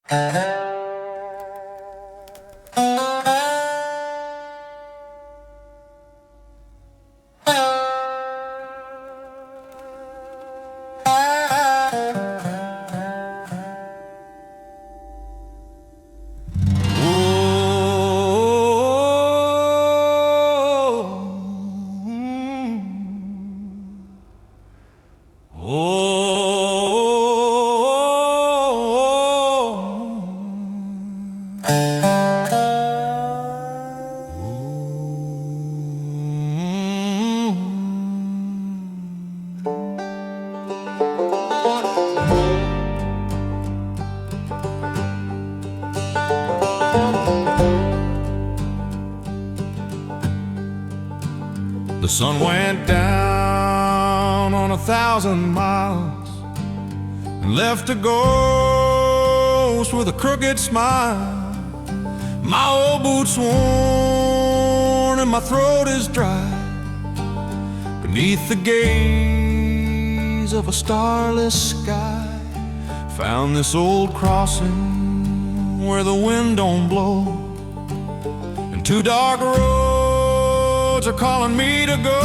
The sun went down on 1,000 miles and left a ghost with a crooked smile. My old boots worn and my throat is dry beneath the gaze of a starless sky. Found this old crossing where the wind don't blow, and two dark roads are calling me to go.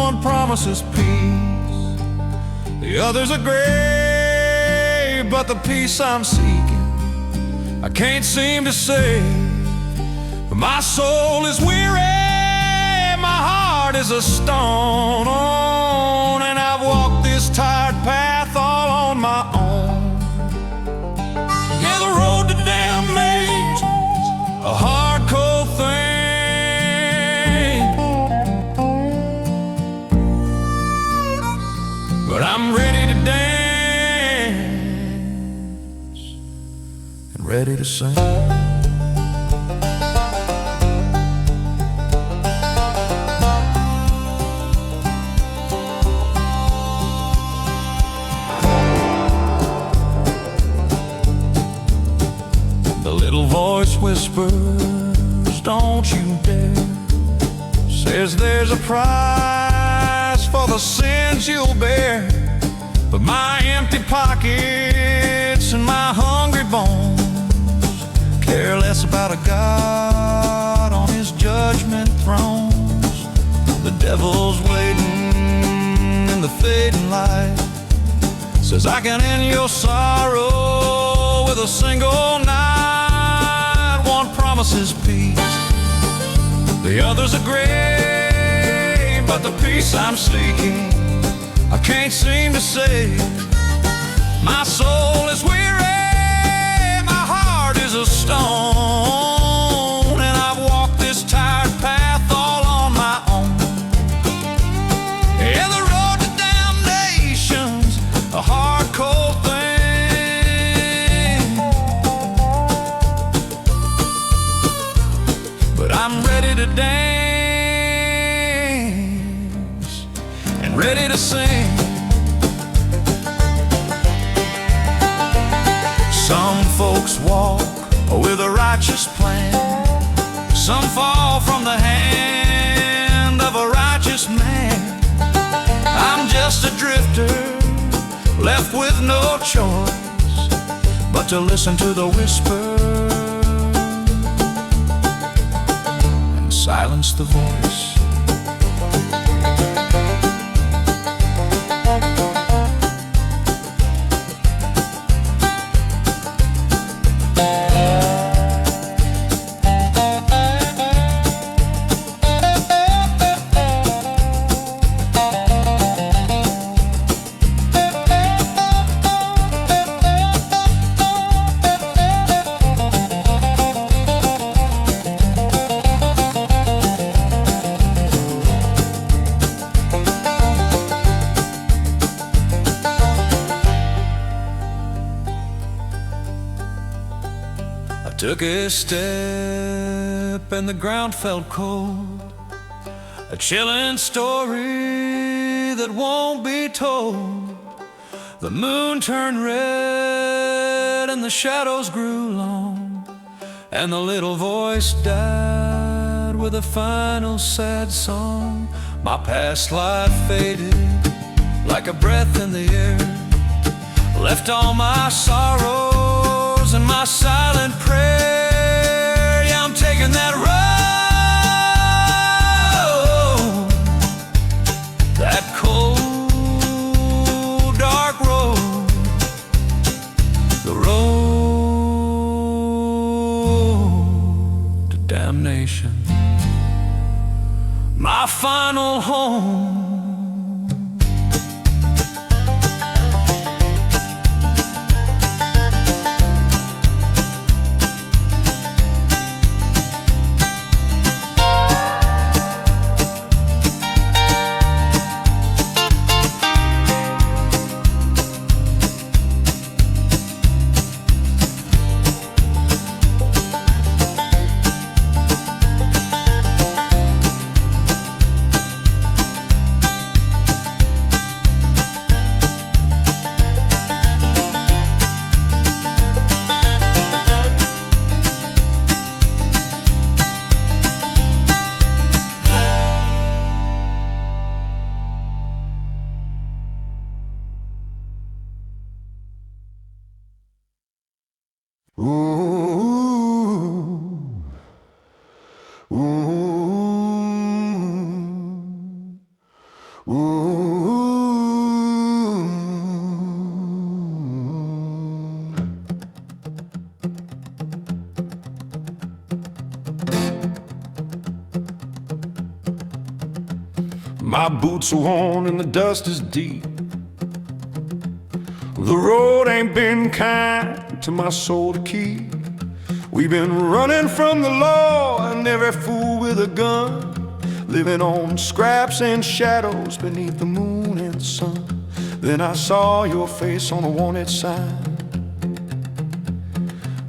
One promises peace, the other's a grave, but the peace I'm seeking I can't seem to say. My soul is weary, my heart is a stone, and I've walked this tired path all on my own. Yeah, the road to damnation's a hard, cold thing, but I'm ready to dance and ready to sing. The little voice whispers, don't you dare, says there's a price for the sins you'll bear. But my empty pockets and my hungry bones care less about a God on his judgment throne. The devil's waiting in the fading light, says I can end your sorrow with a single night. One promises peace, the other's a grave, but the peace I'm seeking I can't seem to say. My soul is weary, my heart is a stone, and I've walked this tired path all on my own. Yeah, the road to damnation's a hard, cold thing, but I'm ready to dance and ready to sing. Some folks walk with a righteous plan, some fall from the hand of a righteous man. I'm just a drifter, left with no choice but to listen to the whisper and silence the voice. Took a step and the ground felt cold, a chilling story that won't be told. The moon turned red and the shadows grew long, and the little voice died with a final sad song. My past life faded like a breath in the air, left all my sorrow the road to damnation, my final home. My boots are worn and the dust is deep. The road ain't been kind to my soul to keep. We've been running from the law and every fool with a gun, living on scraps and shadows beneath the moon and the sun. Then I saw your face on a wanted sign,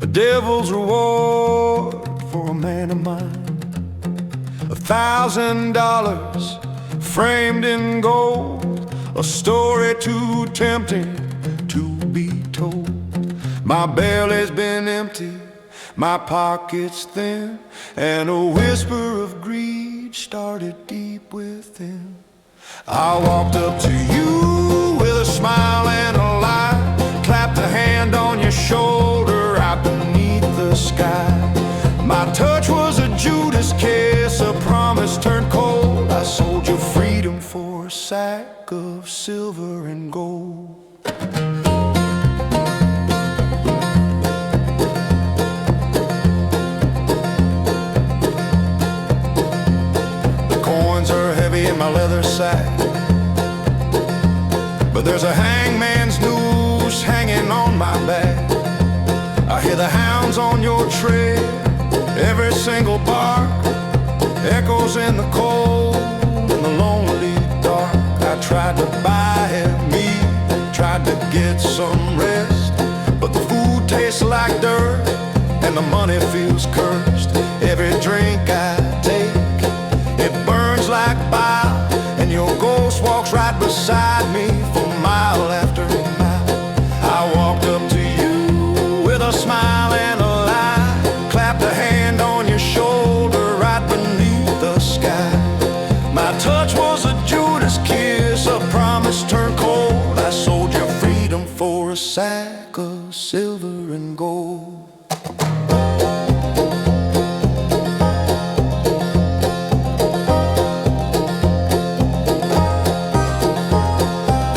a devil's reward for a man of mine. $1,000 framed in gold, a story too tempting to be told. My belly's been empty, my pockets thin, and a whisper of greed started deep within. I walked up to you with a smile and a lie, clapped a hand on your shoulder out beneath the sky. My touch was a Judas kiss, a promise turned cold. I sold your freedom for a sack of silver and gold. The coins are heavy in my leather sack, but there's a hangman's noose hanging on my back. I hear the hounds on your trail, every single bark echoes in the cold and the lonely dark. I tried to buy him meat, tried to get some rest, but the food tastes like dirt and the money feels cursed. Every drink I take, it burns like bile, and your ghost walks right beside me for mile after mile. I walked up to you with a smile and a lie, clapped a hand on your shoulder right beneath the sky. My touch was a Judas kiss, a promise turned cold. I sold your freedom for a sack of silver and gold.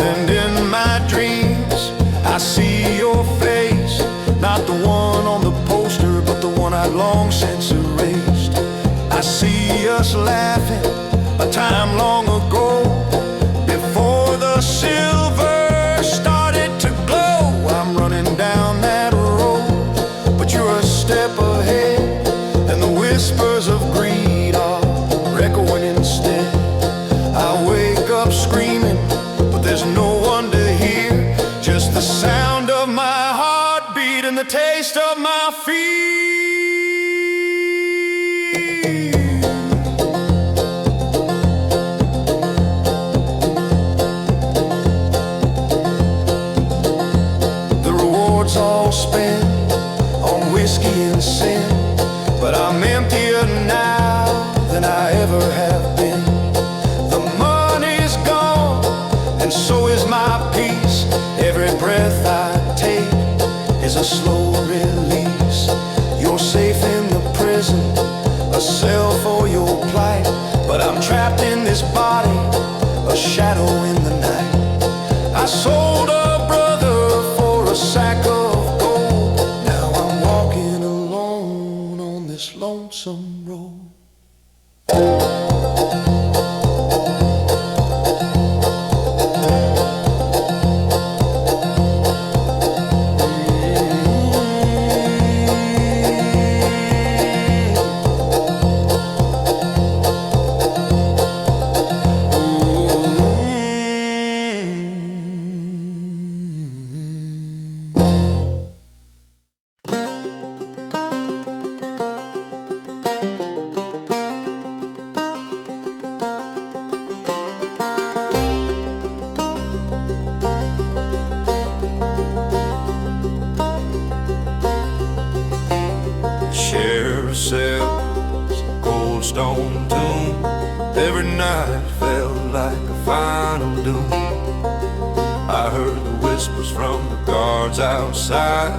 And in my dreams I see your face, not the one on the poster, but the one I'd long since erased. I see us laughing a time long ago, before the silver started to glow. I'm running down that road, but you're a step ahead, and the whispers of greed are echoing instead. I wake up screaming, but there's no one to hear, just the sound of my heartbeat and the taste of my feet. The rewards all spent on whiskey and sin, but I'm emptier now than I ever have been. The money's gone, and so is my peace. Every breath I take is a slow release. You're safe in the prison, a cell for your plight, but I'm trapped in this body, a shadow in the night. I sold a brother for a sack of gold. lonesome road. Sheriff sells a cold stone tomb. Every night felt like a final doom. I heard the whispers from the guards outside,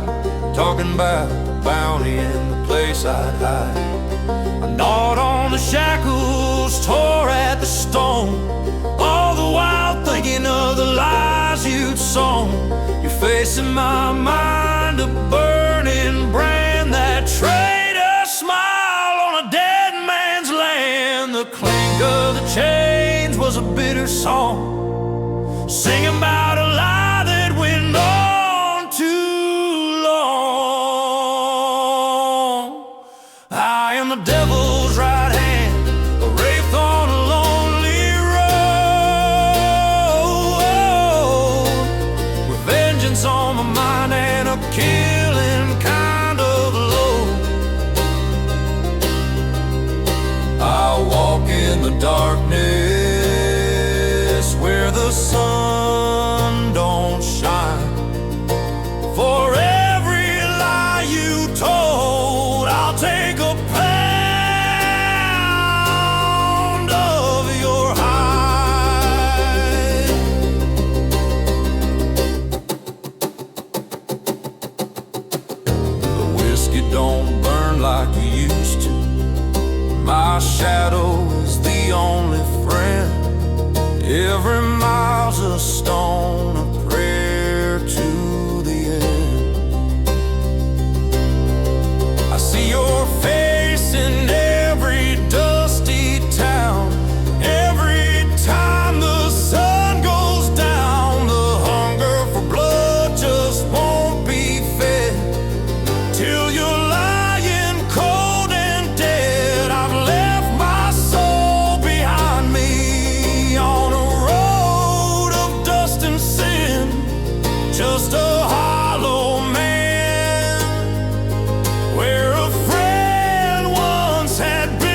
talking about the bounty and the place I'd hide. I gnawed on the shackles, tore at the stone, all the while thinking of the lies you'd sown. You're facing my mind, a burning brand that trade a smile on a dead man's land. The clink of the chains was a bitter song, singing about a lie that went on too long. I am the devil's right hand, a wraith on a lonely road, with vengeance on my mind and a killing kind of load. I walk in the darkness where the sun don't shine. For every lie you told, I'll take a pound of your hide. The whiskey don't burn like you used to. My shadow is the only friend. Every mile's a stone, a prayer to the end. I see your face in every dusty town. Every time the sun goes down, the hunger for blood just won't be fed. Till you're lying cold and dead, I've left my soul behind me on a road of dust and sin. Just a hollow man where a friend once had been.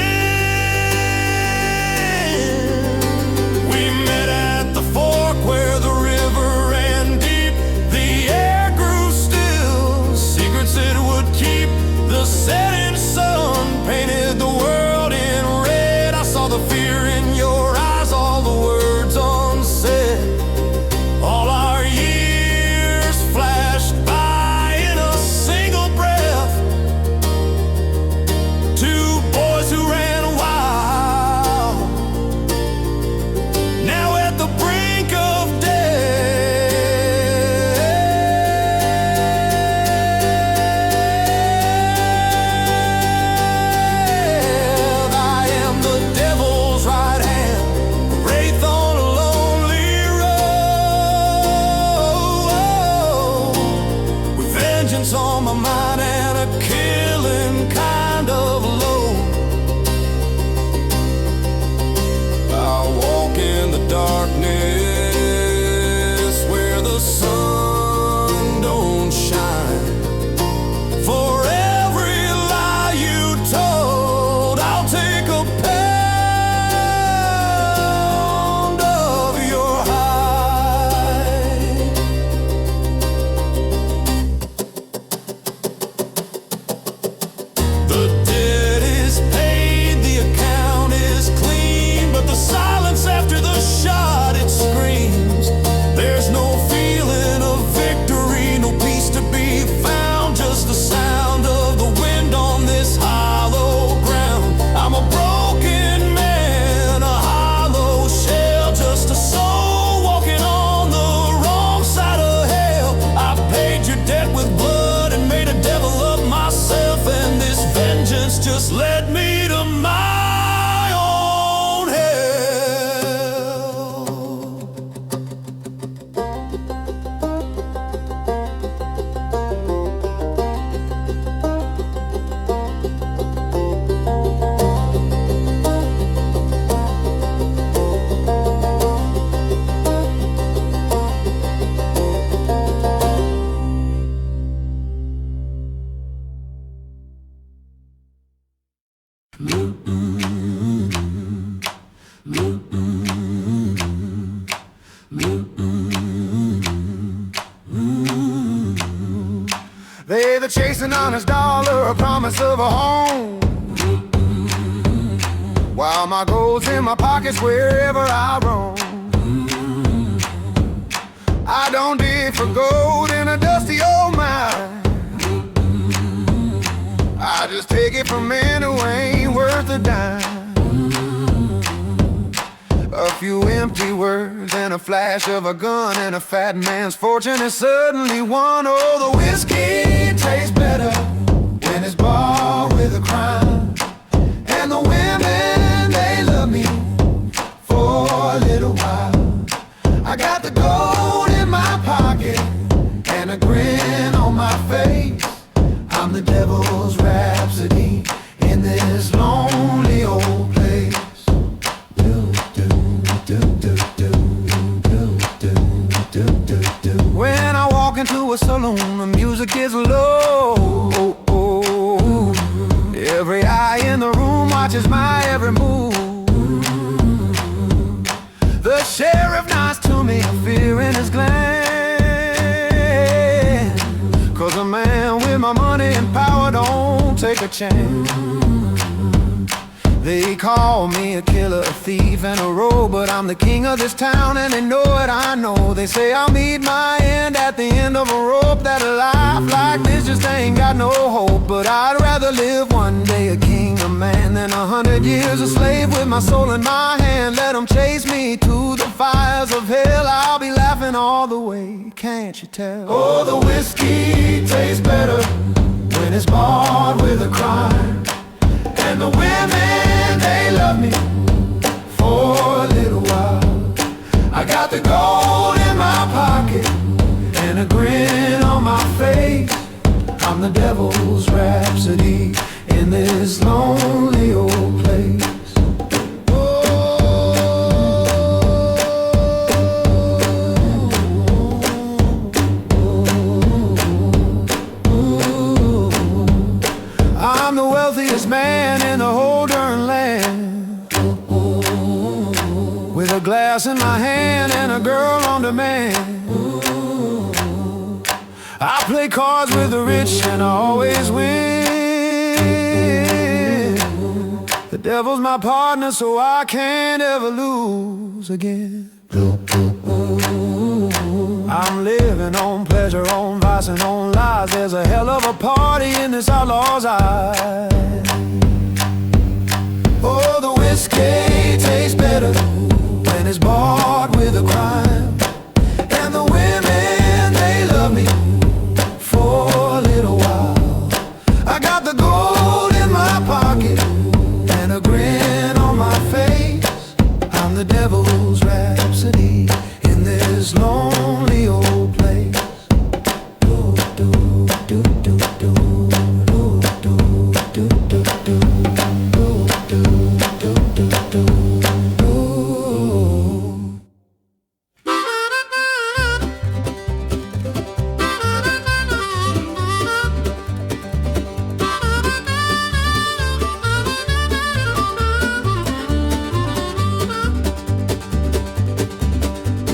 We met at the fork where the river ran deep. The air grew still, secrets it would keep. The setting sun painted the world in red. I saw the fear in your eyes, all the words unsaid. All our years flashed by in a single breath. Two boys who ran wild, now at the brink of death. I am the devil's right hand, a wraith on a lonely road, with vengeance on my mind and a killing kind of load. I walk in the darkness where the sun don't shine. For every lie you told, I'll take a pound of your hide. The chase an honest dollar, a promise of a home, while my gold's in my pockets wherever I roam. I don't dig for gold in a dusty old mine. I just take it from men who ain't worth a dime. A few empty words and a flash of a gun, and a fat man's fortune is suddenly won. Oh, the whiskey tastes better when it's bought with a crime. And the women, they love me for a little while. I got the gold in my pocket and a grin on my face. I'm the devil's rhapsody in this lonely old place. When I walk into a saloon, the music is low. Every eye in the room watches my every move. The sheriff nods to me, fear in his glance, 'cause a man with my money and power don't take a chance. They call me a killer, a thief, and a rogue, but I'm the king of this town, and they know it, I know. They say I'll meet my end at the end of a rope, that a life like this just ain't got no hope. But I'd rather live one day a king, a man, than 100 years a slave with my soul in my hand. Let them chase me to the fires of hell, I'll be laughing all the way, can't you tell? Oh, the whiskey tastes better when it's bought with a crime. And the women, they love me for a little while. I got the gold in my pocket and a grin on my face. I'm the devil's rhapsody in this lonely old place. I'm the wealthiest man in the whole darn land, with a glass in my hand and a girl on demand. I play cards with the rich and I always win. The devil's my partner, so I can't ever lose again. I'm living on pleasure, on vice and on lies. There's a hell of a party in this outlaw's eye. Oh, the whiskey tastes better when it's bought with a crime. And the women, they love me for a little while. I got the gold in my pocket and a grin on my face. I'm the devil's rhapsody in this lonely old place. Do, do, do, do, do, do, do, do, do, do.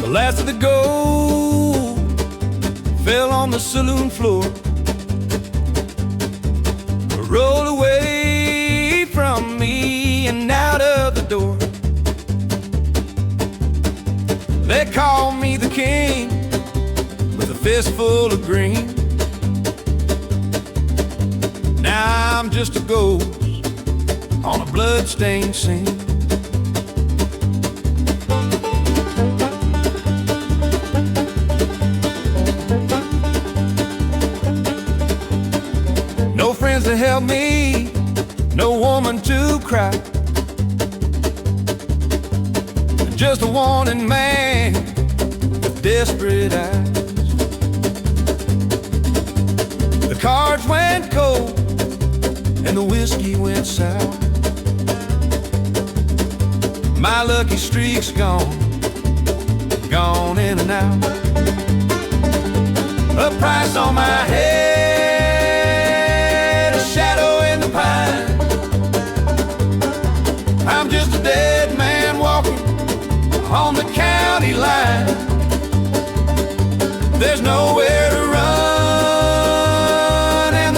The last of the gold fell on the saloon floor, rolled away from me and out of the door. They call me the king with a fistful of green. Now I'm just a ghost on a bloodstained scene. No friends to help me, no woman to cry, just a wanted man with desperate eyes. The cards went cold and the whiskey went sour. My lucky streak's gone, gone in and out. A price on my head, a shadow in the pine. I'm just a dead man walking on the county line. There's nowhere to run and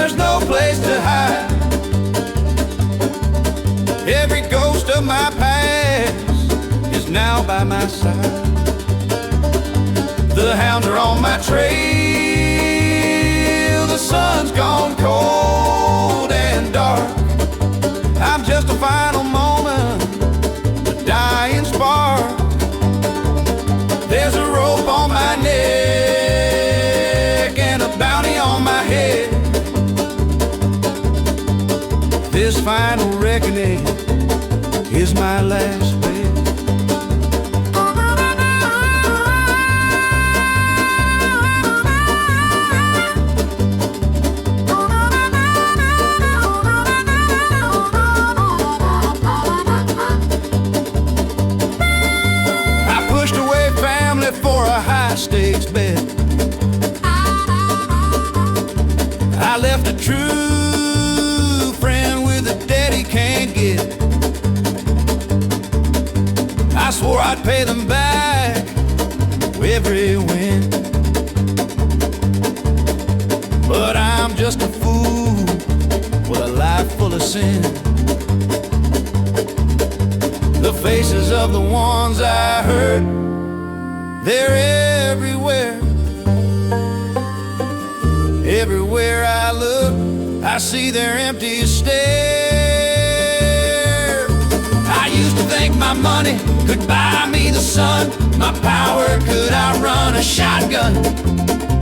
my side. The hounds are on my trail. The sun's gone cold and dark. I'm just a final moment, a dying spark. There's a rope on my neck and a bounty on my head. This final reckoning is my last bet. Stakes bet. I left a true friend with a debt he can't get. I swore I'd pay them back every win, but I'm just a fool with a life full of sin. The faces of the ones I hurt, they're everywhere. Everywhere I look, I see their empty stare. I used to think my money could buy me the sun, my power could outrun a shotgun.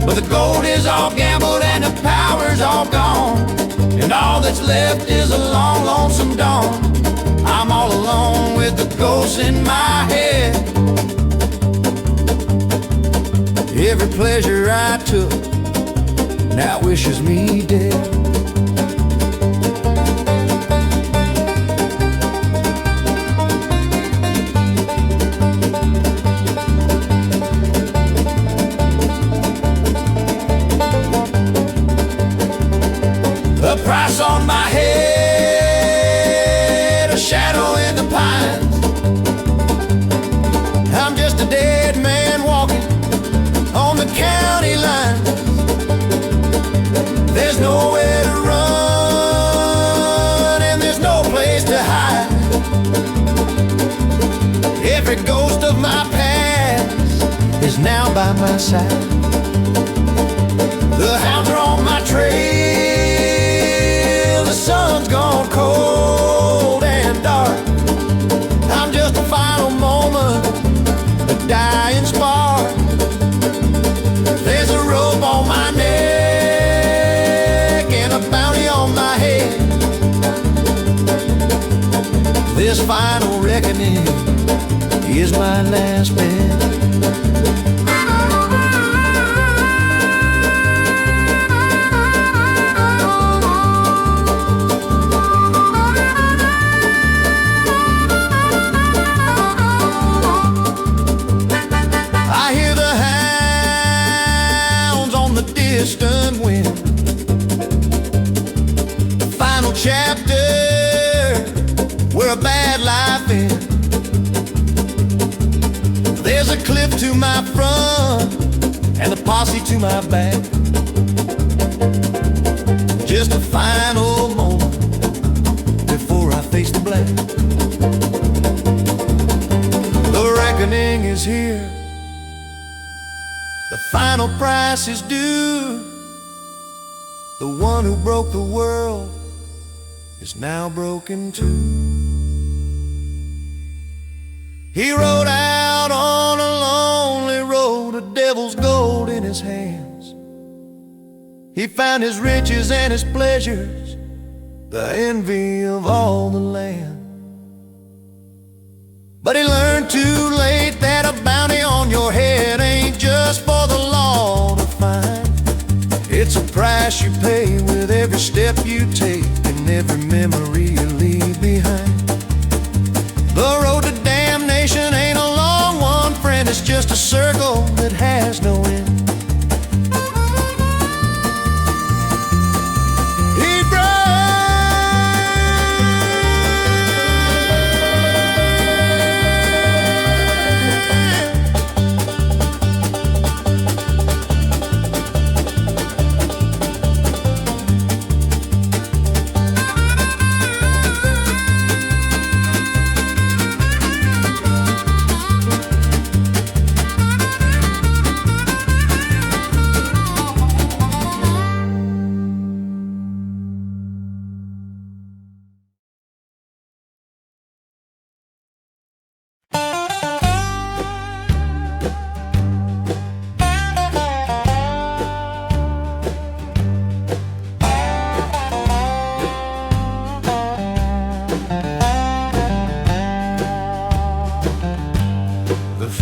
But the gold is all gambled and the power's all gone, and all that's left is a long, lonesome dawn. I'm all alone with the ghosts in my head. Every pleasure I took now wishes me dead. A price on my head, a shadow in the pines. I'm just a dead man walking on the county line. There's nowhere to run and there's no place to hide. Every ghost of my past is now by my side. The hounds are on my trail. The sun's gone cold and dark. I'm just a final moment, a dying spark. There's a rope on my neck and a bounty on my head. This final reckoning is my last bet. Distant wind. The final chapter where a bad life ends. There's a cliff to my front and the posse to my back. Just a final moment before I face the black. The reckoning is here. The final price is due. The one who broke the world is now broken too. He rode out on a lonely road, a devil's gold in his hands. He found his riches and his pleasures, the envy of all the land. But he learned too late that a bounty on your head ain't just for the law to find. It's a price you pay with every step you take and every memory you leave behind. The road to damnation ain't a long one, friend, it's just a circle that has no end.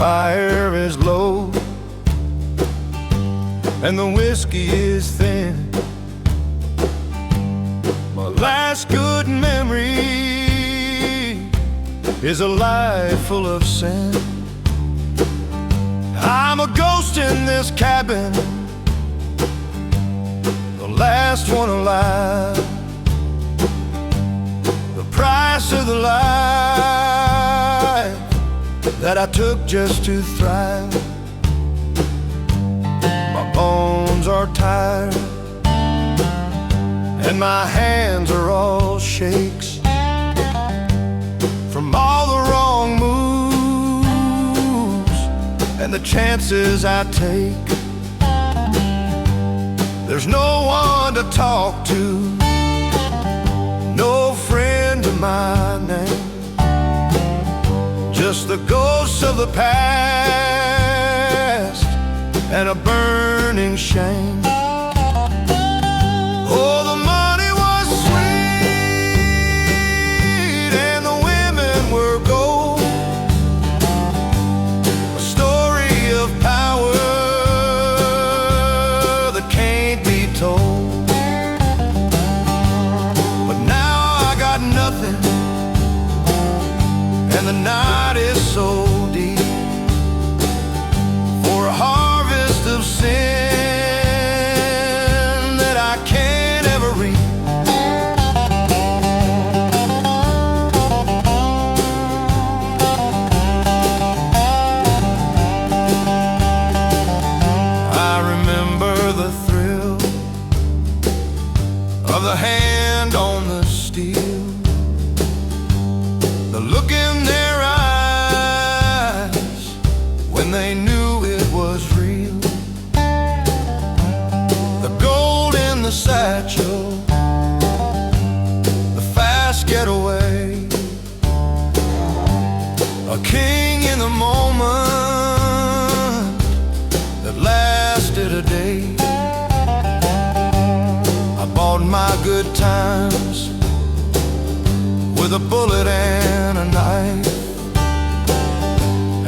fire is low and the whiskey is thin. My last good memory is a life full of sin. I'm a ghost in this cabin, the last one alive. The price of the life that I took just to thrive. My bones are tired and my hands are all shakes from all the wrong moves and the chances I take. There's no one to talk to, no friend of my name, just the ghosts of the past and a burning shame. Oh, the money was sweet and the women were gold, a story of power that can't be told. But now I got nothing and the night is so deep for a harvest of sin that I can't ever reap. I remember the thrill of the hand on the steel, the look in their eyes when they knew it was real, the gold in the satchel, the fast getaway, a king in the moment that lasted a day. I bought my good times with a bullet and a knife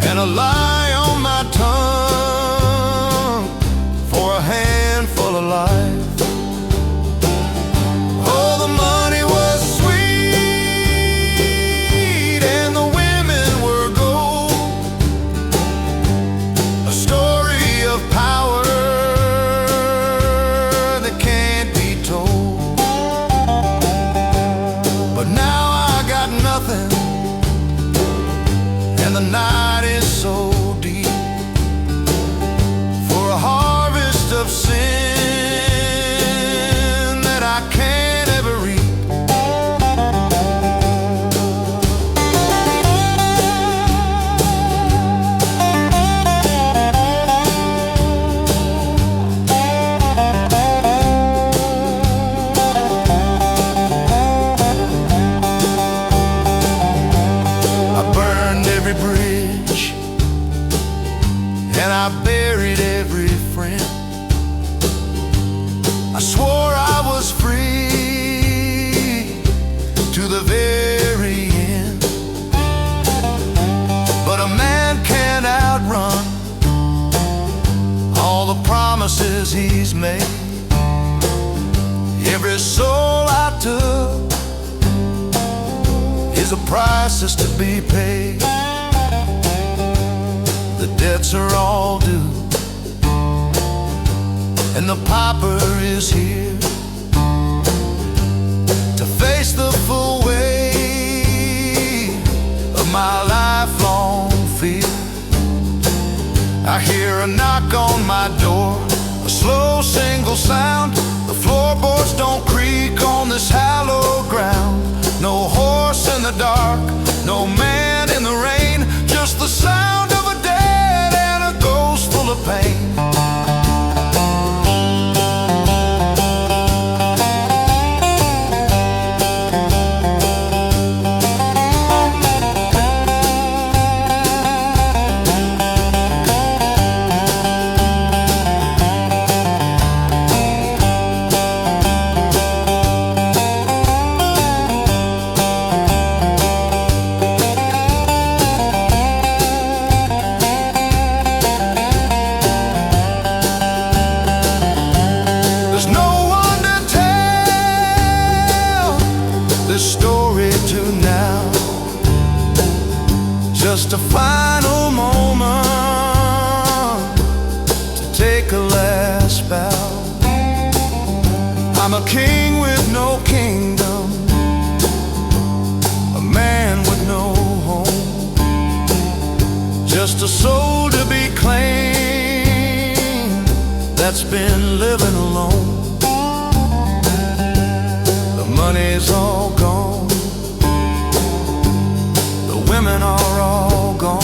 and a lie on my tongue for a handful of life. Oh, the money was sweet and the women were gold, a story of power that can't be told. But now I got nothing and the night is so deep for a harvest of sin that I can't ever reap. I burned every bridge and I buried every friend. I swore I was free to the very end. But a man can't outrun all the promises he's made. Every soul I took is a price that's to be paid. The debts are all due and the pauper is here to face the full weight of my lifelong fear. I hear a knock on my door, a slow single sound. The floorboards don't creak on this hallowed ground. No horse in the dark, no man in the rain, just the sound of a dead and a ghost full of pain. this story to now. Just a final moment to take a last bow. I'm a king with no kingdom, a man with no home, just a soul to be claimed that's been living alone. The money's all gone, the women are all gone,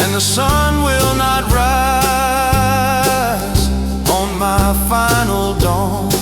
and the sun will not rise on my final dawn.